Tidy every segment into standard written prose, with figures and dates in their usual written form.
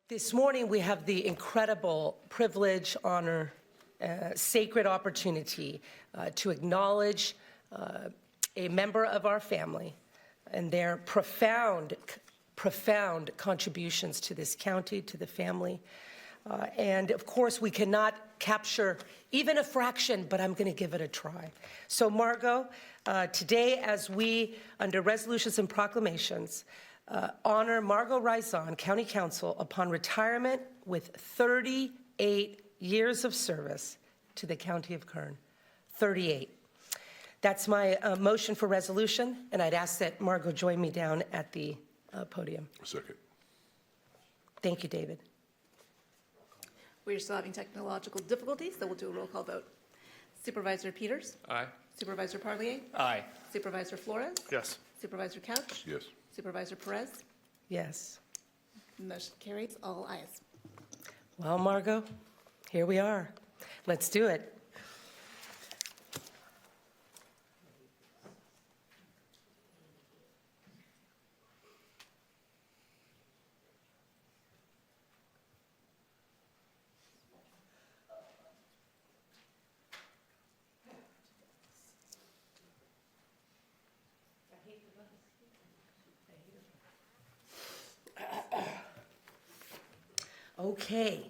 This morning, we have the incredible privilege, honor, sacred opportunity to acknowledge a member of our family and their profound contributions to this county, to the family. And of course, we cannot capture even a fraction, but I'm going to give it a try. So Margo, today as we, under resolutions and proclamations, honor Margo Raizon, County Council, upon retirement with 38 years of service to the County of Kern. 38. That's my motion for resolution, and I'd ask that Margo join me down at the podium. Second. Thank you, David. We're still having technological difficulties, so we'll do a roll call vote. Supervisor Peters? Aye. Supervisor Parlier? Aye. Supervisor Flores? Yes. Supervisor Couch? Yes. Supervisor Perez? Yes. Motion carries, all ayes. Well, Margo, here we are. Let's do it. Okay.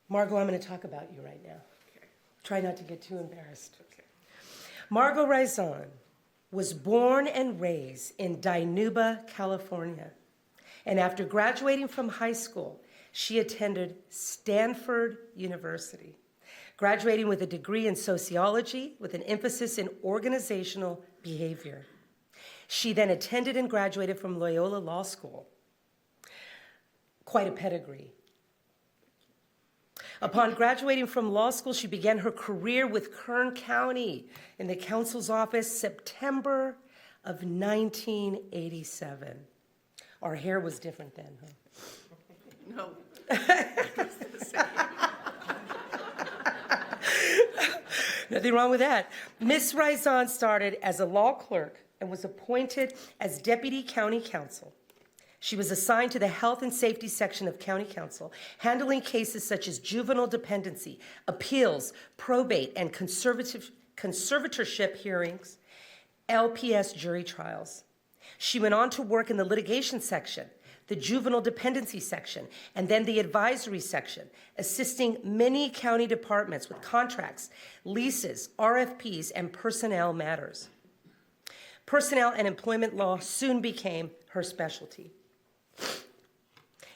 Margo, I'm going to talk about you right now. Okay. Try not to get too embarrassed. Okay. Margo Raizon was born and raised in Dinuba, California. And after graduating from high school, she attended Stanford University, graduating with a degree in sociology with an emphasis in organizational behavior. She then attended and graduated from Loyola Law School. Quite a pedigree. Upon graduating from law school, she began her career with Kern County in the council's office September of 1987. Our hair was different then, huh? No. Nothing wrong with that. Ms. Raizon started as a law clerk and was appointed as deputy county counsel. She was assigned to the Health and Safety section of County Council, handling cases such as juvenile dependency, appeals, probate, and conservatorship hearings, LPS jury trials. She went on to work in the litigation section, the juvenile dependency section, and then the advisory section, assisting many county departments with contracts, leases, RFPs, and personnel matters. Personnel and employment law soon became her specialty.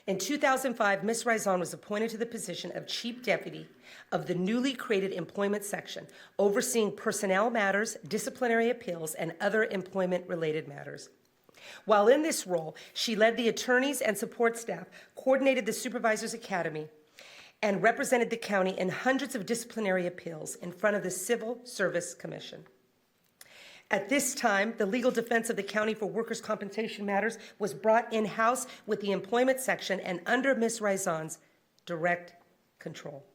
In 2005, Ms. Raizon was appointed to the position of Chief Deputy of the newly created Employment Section, overseeing personnel matters, disciplinary appeals, and other employment-related matters. While in this role, she led the attorneys and support staff, coordinated the Supervisors Academy, and represented the county in hundreds of disciplinary appeals in front of the Civil Service Commission. At this time, the legal defense of the county for workers' compensation matters was brought in-house with the employment section and under Ms. Raizon's direct control.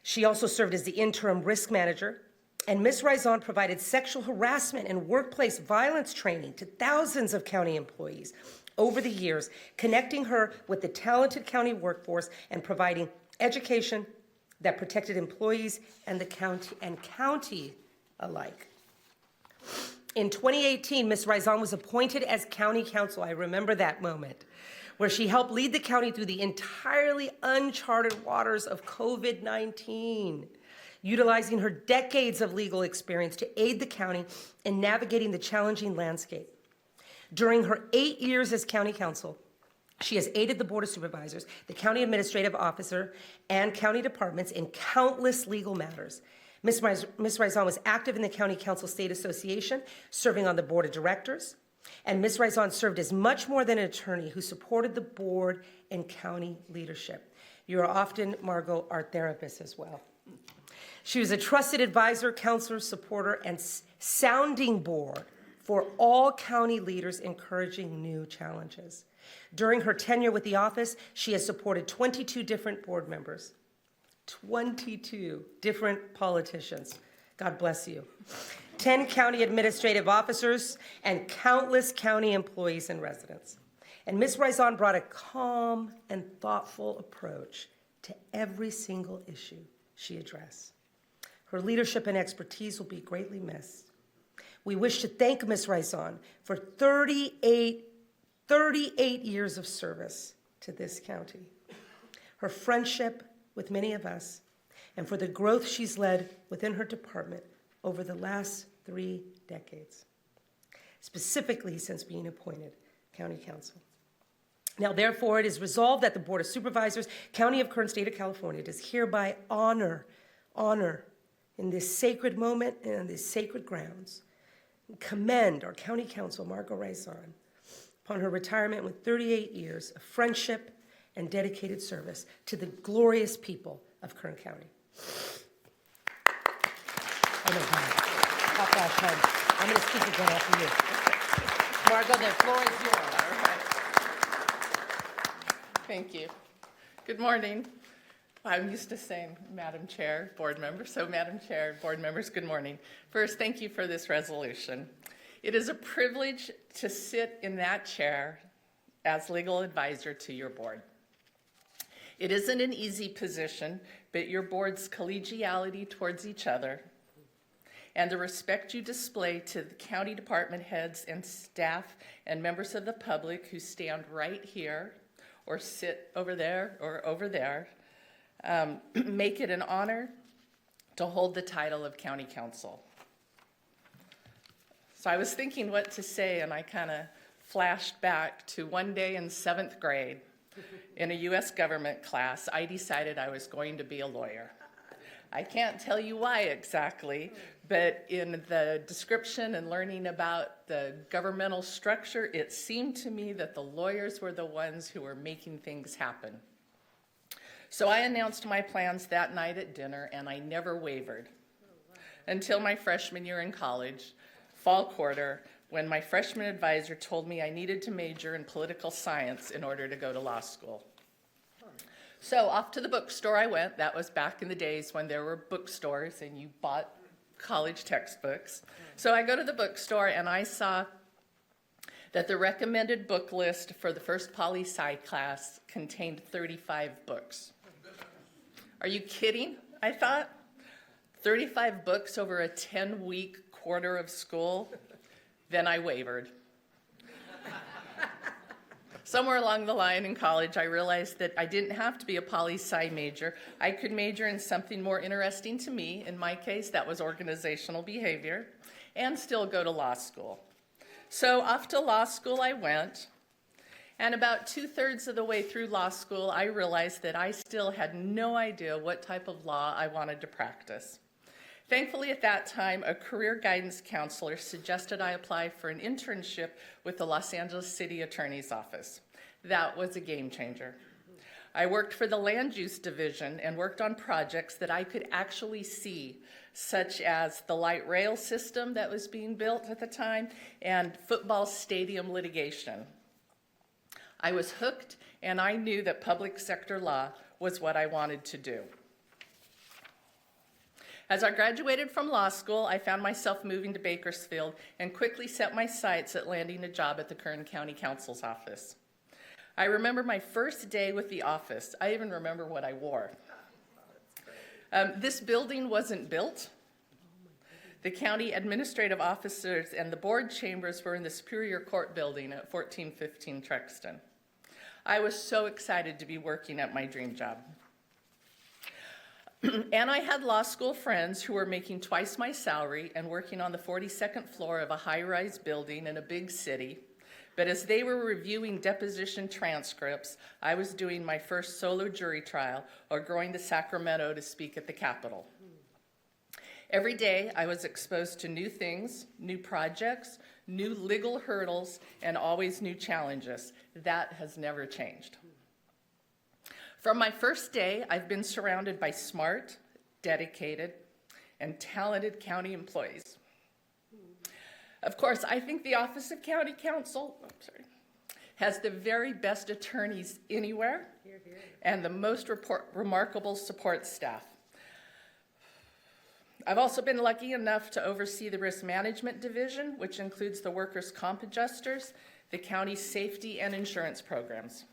She also served as the interim risk manager, and Ms. Raizon provided sexual harassment and workplace violence training to thousands of county employees over the years, connecting her with the talented county workforce and providing education that protected employees and the county alike. In 2018, Ms. Raizon was appointed as county counsel. I remember that moment, where she helped lead the county through the entirely uncharted waters of COVID-19, utilizing her decades of legal experience to aid the county in navigating the challenging landscape. During her 8 years as county counsel, she has aided the Board of Supervisors, the county administrative officer, and county departments in countless legal matters. Ms. Raizon was active in the County Council State Association, serving on the board of directors, and Ms. Raizon served as much more than an attorney who supported the board and county leadership. You are often, Margo, our therapist as well. She was a trusted advisor, counselor, supporter, and sounding board for all county leaders encouraging new challenges. During her tenure with the office, she has supported 22 different board members. 22 different politicians. God bless you. 10 county administrative officers and countless county employees and residents. And Ms. Raison brought a calm and thoughtful approach to every single issue she addressed. Her leadership and expertise will be greatly missed. We wish to thank Ms. Raison for 38 years of service to this county, her friendship with many of us, and for the growth she's led within her department over the last 3 decades, specifically since being appointed county council. Now, therefore, it is resolved that the Board of Supervisors, County of Kern, State of California, does hereby honor in this sacred moment and on these sacred grounds, commend our county council, Margo Raison, upon her retirement with 38 years of friendship and dedicated service to the glorious people of Kern County. Oh, my God. Hot flash time. I'm going to speak again after you. Margo, the floor is yours. Thank you. Good morning. I'm used to saying Madam Chair, board members. So Madam Chair, board members, good morning. First, thank you for this resolution. It is a privilege to sit in that chair as legal advisor to your board. It isn't an easy position, but your board's collegiality towards each other and the respect you display to the county department heads and staff and members of the public who stand right here or sit over there or over there, make it an honor to hold the title of county council. So I was thinking what to say, and I kind of flashed back to one day in 7th grade in a U.S. government class. I decided I was going to be a lawyer. I can't tell you why exactly, but in the description and learning about the governmental structure, it seemed to me that the lawyers were the ones who were making things happen. So I announced my plans that night at dinner, and I never wavered until my freshman year in college, fall quarter, when my freshman advisor told me I needed to major in political science in order to go to law school. So off to the bookstore I went. That was back in the days when there were bookstores and you bought college textbooks. So I go to the bookstore and I saw that the recommended book list for the first poli-sci class contained 35 books. Are you kidding? I thought. 35 books over a 10-week quarter of school? Then I wavered. Somewhere along the line in college, I realized that I didn't have to be a poli-sci major. I could major in something more interesting to me. In my case, that was organizational behavior, and still go to law school. So off to law school I went, and about 2/3 of the way through law school, I realized that I still had no idea what type of law I wanted to practice. Thankfully, at that time, a career guidance counselor suggested I apply for an internship with the Los Angeles City Attorney's Office. That was a game changer. I worked for the land use division and worked on projects that I could actually see, such as the light rail system that was being built at the time and football stadium litigation. I was hooked, and I knew that public sector law was what I wanted to do. As I graduated from law school, I found myself moving to Bakersfield and quickly set my sights at landing a job at the Kern County Council's office. I remember my first day with the office. I even remember what I wore. This building wasn't built. The county administrative officers and the board chambers were in the Superior Court building at 1415 Trexton. I was so excited to be working at my dream job. And I had law school friends who were making twice my salary and working on the 42nd floor of a high-rise building in a big city. But as they were reviewing deposition transcripts, I was doing my first solo jury trial or going to Sacramento to speak at the Capitol. Every day, I was exposed to new things, new projects, new legal hurdles, and always new challenges. That has never changed. From my first day, I've been surrounded by smart, dedicated, and talented county employees. Of course, I think the Office of County Council has the very best attorneys anywhere and the most remarkable support staff. I've also been lucky enough to oversee the Risk Management Division, which includes the workers' comp adjusters, the county's safety and insurance programs.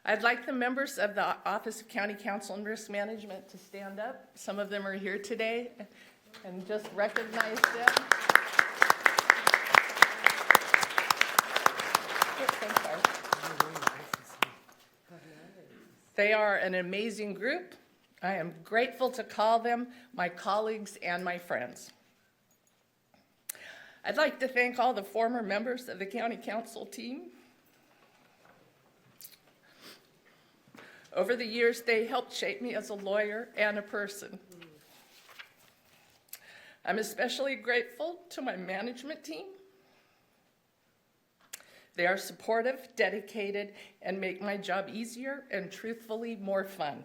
I'd like the members of the Office of County Council and Risk Management to stand up. Some of them are here today, and just recognize them. They are an amazing group. I am grateful to call them my colleagues and my friends. I'd like to thank all the former members of the County Council team. Over the years, they helped shape me as a lawyer and a person. I'm especially grateful to my management team. They are supportive, dedicated, and make my job easier and, truthfully, more fun.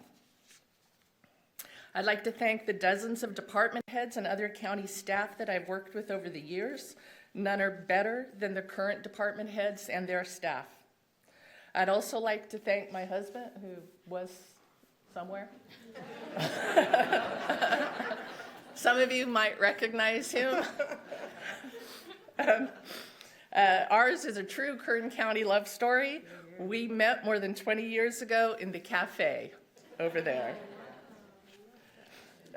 I'd like to thank the dozens of department heads and other county staff that I've worked with over the years. None are better than the current department heads and their staff. I'd also like to thank my husband, who was somewhere. Some of you might recognize him. Ours is a true Kern County love story. We met more than 20 years ago in the cafe over there.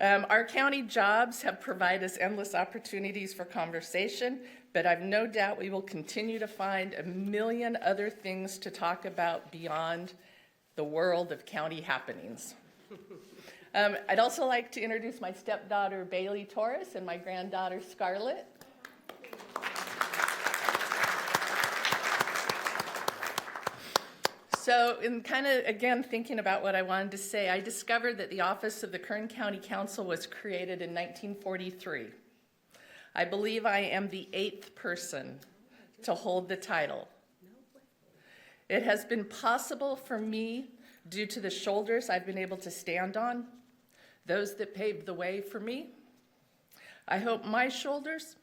Our county jobs have provided us endless opportunities for conversation, but I've no doubt we will continue to find a million other things to talk about beyond the world of county happenings. I'd also like to introduce my stepdaughter, Bailey Torres, and my granddaughter, Scarlett. So in kind of, again, thinking about what I wanted to say, I discovered that the office of the Kern County Council was created in 1943. I believe I am the 8th person to hold the title. It has been possible for me due to the shoulders I've been able to stand on, those that paved the way for me. I hope my shoulders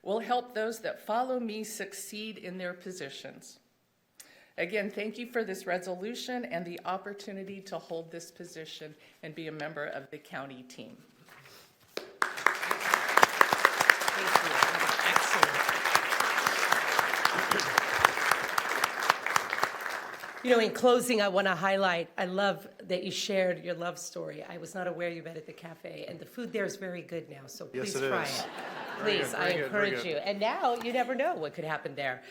will help those that follow me succeed in their positions. Again, thank you for this resolution and the opportunity to hold this position and be a member of the county team. Thank you. Excellent. You know, in closing, I want to highlight, I love that you shared your love story. I was not aware you met at the cafe, and the food there is very good now, so please Yes, it try is. it. Very Please, good, I very good, very encourage good. you. And now, you never know what could happen there.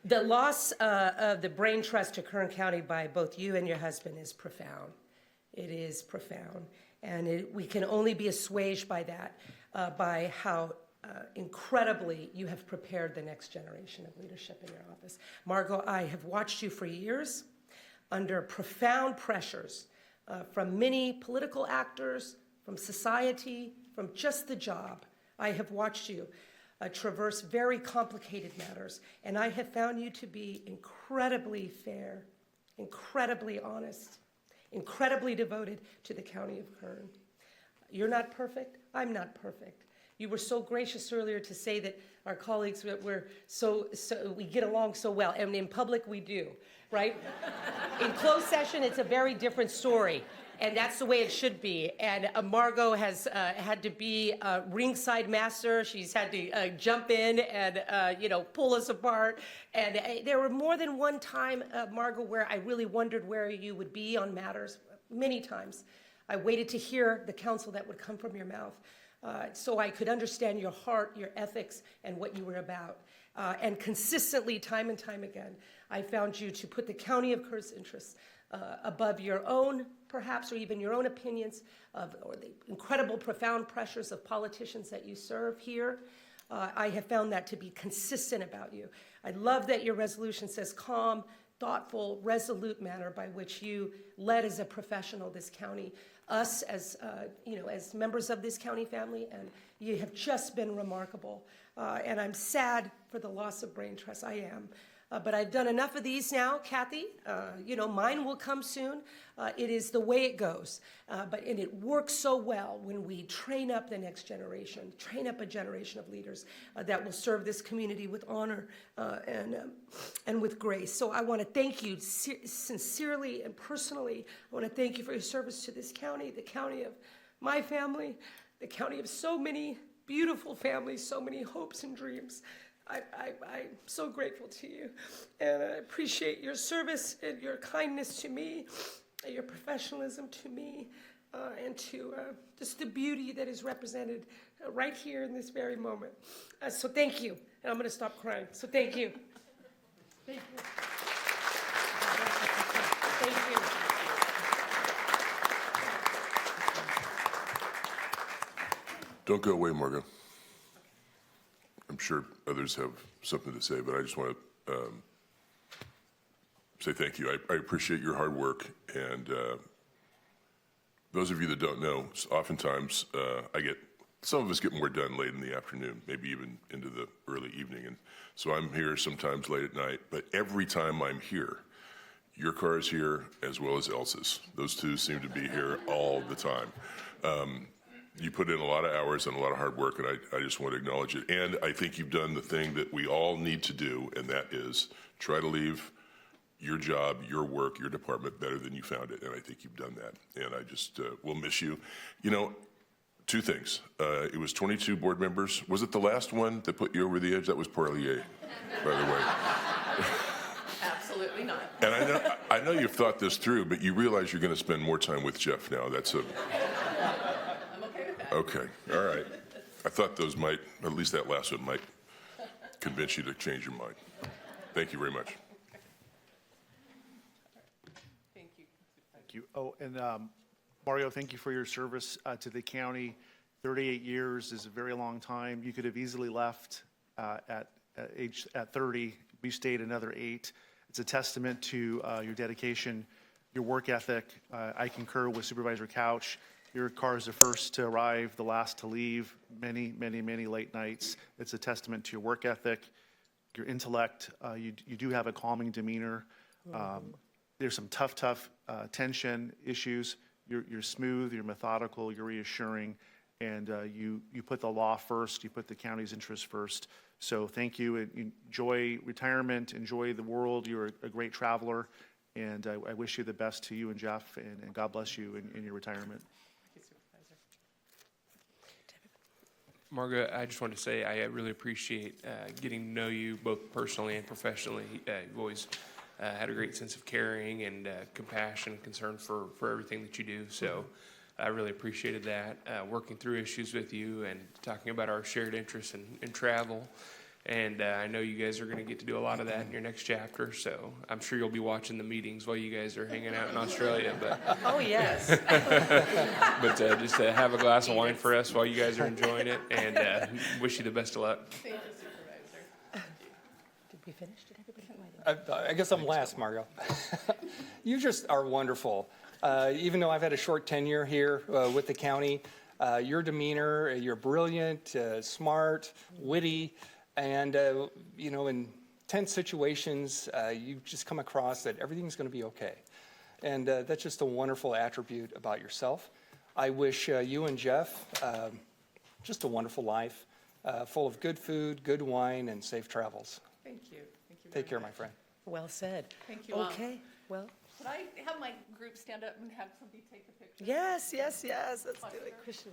The loss of the brain trust to Kern County by both you and your husband is profound. It is profound. And we can only be assuaged by that, by how incredibly you have prepared the next generation of leadership in your office. Margo, I have watched you for years under profound pressures from many political actors, from society, from just the job. I have watched you traverse very complicated matters, and I have found you to be incredibly fair, incredibly honest, incredibly devoted to the county of Kern. You're not perfect. I'm not perfect. You were so gracious earlier to say that our colleagues were so we get along so well, and in public we do, right? In closed session, it's a very different story. And that's the way it should be. And Margo has had to be a ringside master. She's had to jump in and, pull us apart. And there were more than one time, Margo, where I really wondered where you would be on matters. Many times. I waited to hear the counsel that would come from your mouth so I could understand your heart, your ethics, and what you were about. And consistently, time and time again, I found you to put the county of Kern's interests above your own, perhaps, or even your own opinions or the incredible, profound pressures of politicians that you serve here. I have found that to be consistent about you. I love that your resolution says calm, thoughtful, resolute manner by which you led as a professional this county, us as as members of this county family, and you have just been remarkable. And I'm sad for the loss of brain trust. I am. But I've done enough of these now, Kathy. Mine will come soon. It is the way it goes. And it works so well when we train up the next generation, train up a generation of leaders that will serve this community with honor and with grace. So I want to thank you sincerely and personally. I want to thank you for your service to this county, the county of my family, the county of so many beautiful families, so many hopes and dreams. I'm so grateful to you, and I appreciate your service and your kindness to me, and your professionalism to me, and to just the beauty that is represented right here in this very moment. So thank you, and I'm going to stop crying. So thank you. Thank you. Thank you. Don't go away, Margo. I'm sure others have something to say, but I just want to say thank you. I appreciate your hard work, and those of you that don't know, oftentimes some of us get more done late in the afternoon, maybe even into the early evening, and so I'm here sometimes late at night, but every time I'm here, your car is here as well as Elsa's. Those two seem to be here all the time. You put in a lot of hours and a lot of hard work, and I just want to acknowledge it. And I think you've done the thing that we all need to do, and that is try to leave your job, your work, your department better than you found it. And I think you've done that. And I just will miss you. You know, two things. It was 22 board members. Was it the last one that put you over the edge? That was Parlier, by the way. Absolutely not. And I know you've thought this through, but you realize you're going to spend more time with Jeff now. That's a... I'm okay with that. Okay, all right. I thought those might, at least that last one might convince you to change your mind. Thank you very much. Thank you. Thank you. Oh, and Mario, thank you for your service to the county. 38 years is a very long time. You could have easily left at 30. You stayed another 8. It's a testament to your dedication, your work ethic. I concur with Supervisor Couch. Your car is the first to arrive, the last to leave, many, many, many late nights. It's a testament to your work ethic, your intellect. You do have a calming demeanor. There's some tough tension issues. You're smooth, you're methodical, you're reassuring, and you put the law first, you put the county's interests first. So thank you, and enjoy retirement, enjoy the world. You're a great traveler, and I wish you the best to you and Jeff, and God bless you in your retirement. Margo, I just wanted to say I really appreciate getting to know you both personally and professionally. You've always had a great sense of caring and compassion and concern for everything that you do. So I really appreciated that, working through issues with you and talking about our shared interests in travel. And I know you guys are going to get to do a lot of that in your next chapter. So I'm sure you'll be watching the meetings while you guys are hanging out in Australia. But Oh, yes. just have a glass of wine for us while you guys are enjoying it. And wish you the best of luck. Thank you, Supervisor. Did we finish? Did everybody? I guess I'm last, Margo. You just are wonderful. Even though I've had a short tenure here with the county, your demeanor, you're brilliant, smart, witty, and in tense situations, you just come across that everything's going to be okay. And that's just a wonderful attribute about yourself. I wish you and Jeff just a wonderful life, full of good food, good wine, and safe travels. Thank you. Thank you. Take care, my friend. Well said. Thank you all. Okay, well, Could I have my group stand up and have somebody take a picture? yes. Let's do it. Christian,